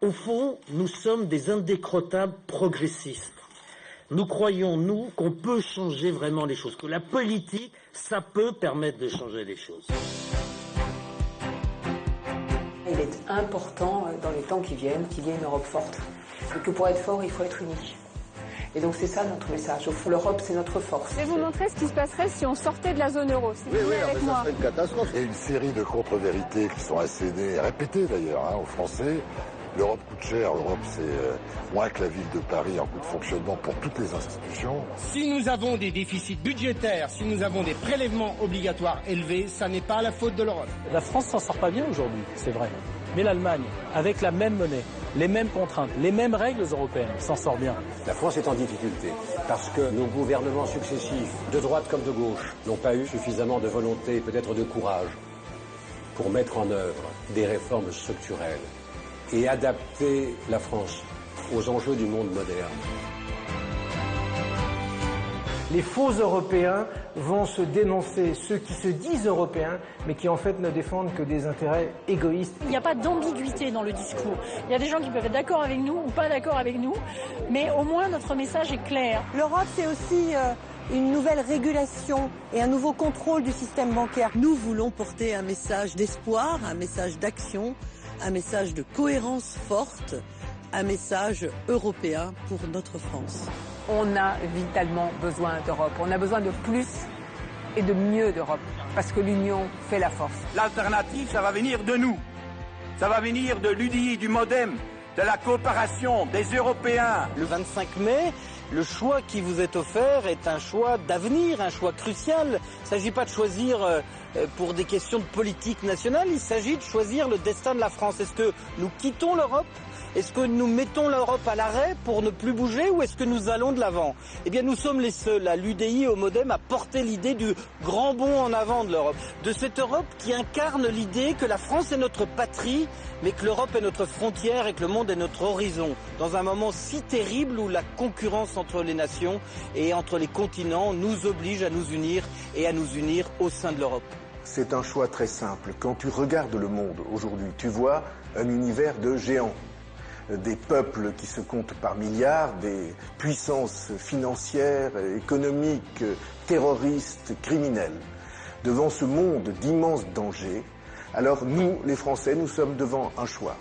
Au fond, nous sommes des indécrottables progressistes. Nous croyons, nous, qu'on peut changer vraiment les choses, que la politique, ça peut permettre de changer les choses. Il est important, dans les temps qui viennent, qu'il y ait une Europe forte. Et que pour être fort, il faut être unis. Et donc c'est ça notre message. Au fond, l'Europe, c'est notre force. Je vais vous montrer ce qui se passerait si on sortait de la zone euro. Si oui, avec moi. Ça serait une catastrophe. Il y a une série de contre-vérités qui sont assénées, répétées d'ailleurs, aux Français. L'Europe coûte cher, l'Europe c'est moins que la ville de Paris en coût de fonctionnement pour toutes les institutions. Si nous avons des déficits budgétaires, si nous avons des prélèvements obligatoires élevés, ça n'est pas la faute de l'Europe. La France s'en sort pas bien aujourd'hui, c'est vrai. Mais l'Allemagne, avec la même monnaie, les mêmes contraintes, les mêmes règles européennes, s'en sort bien. La France est en difficulté parce que nos gouvernements successifs, de droite comme de gauche, n'ont pas eu suffisamment de volonté, peut-être de courage, pour mettre en œuvre des réformes structurelles et adapter la France aux enjeux du monde moderne. Les faux Européens vont se dénoncer ceux qui se disent Européens, mais qui en fait ne défendent que des intérêts égoïstes. Il n'y a pas d'ambiguïté dans le discours. Il y a des gens qui peuvent être d'accord avec nous ou pas d'accord avec nous, mais au moins notre message est clair. L'Europe, c'est aussi une nouvelle régulation et un nouveau contrôle du système bancaire. Nous voulons porter un message d'espoir, un message d'action, un message de cohérence forte, un message européen pour notre France. On a vitalement besoin d'Europe. On a besoin de plus et de mieux d'Europe. Parce que l'union fait la force. L'alternative, ça va venir de nous. Ça va venir de l'UDI, du MoDem, de la coopération, des Européens. Le 25 mai, le choix qui vous est offert est un choix d'avenir, un choix crucial. Il ne s'agit pas de choisir pour des questions de politique nationale, il s'agit de choisir le destin de la France. Est-ce que nous quittons l'Europe ? Est-ce que nous mettons l'Europe à l'arrêt pour ne plus bouger ou est-ce que nous allons de l'avant ? Eh bien, nous sommes les seuls, à l'UDI et au MoDem, à porter l'idée du grand bond en avant de l'Europe. De cette Europe qui incarne l'idée que la France est notre patrie, mais que l'Europe est notre frontière et que le monde est notre horizon. Dans un moment si terrible où la concurrence entre les nations et entre les continents nous oblige à nous unir et à nous unir au sein de l'Europe. C'est un choix très simple. Quand tu regardes le monde aujourd'hui, tu vois un univers de géants. Des peuples qui se comptent par milliards, des puissances financières, économiques, terroristes, criminelles. Devant ce monde d'immenses dangers, alors nous, les Français, nous sommes devant un choix.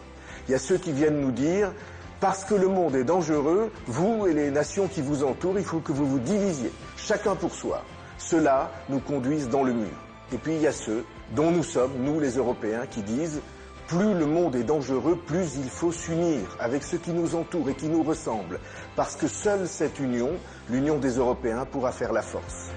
Il y a ceux qui viennent nous dire, parce que le monde est dangereux, vous et les nations qui vous entourent, il faut que vous vous divisiez, chacun pour soi. Ceux-là nous conduisent dans le mur. Et puis il y a ceux dont nous sommes, nous les Européens, qui disent plus le monde est dangereux, plus il faut s'unir avec ceux qui nous entourent et qui nous ressemblent. Parce que seule cette union, l'union des Européens, pourra faire la force.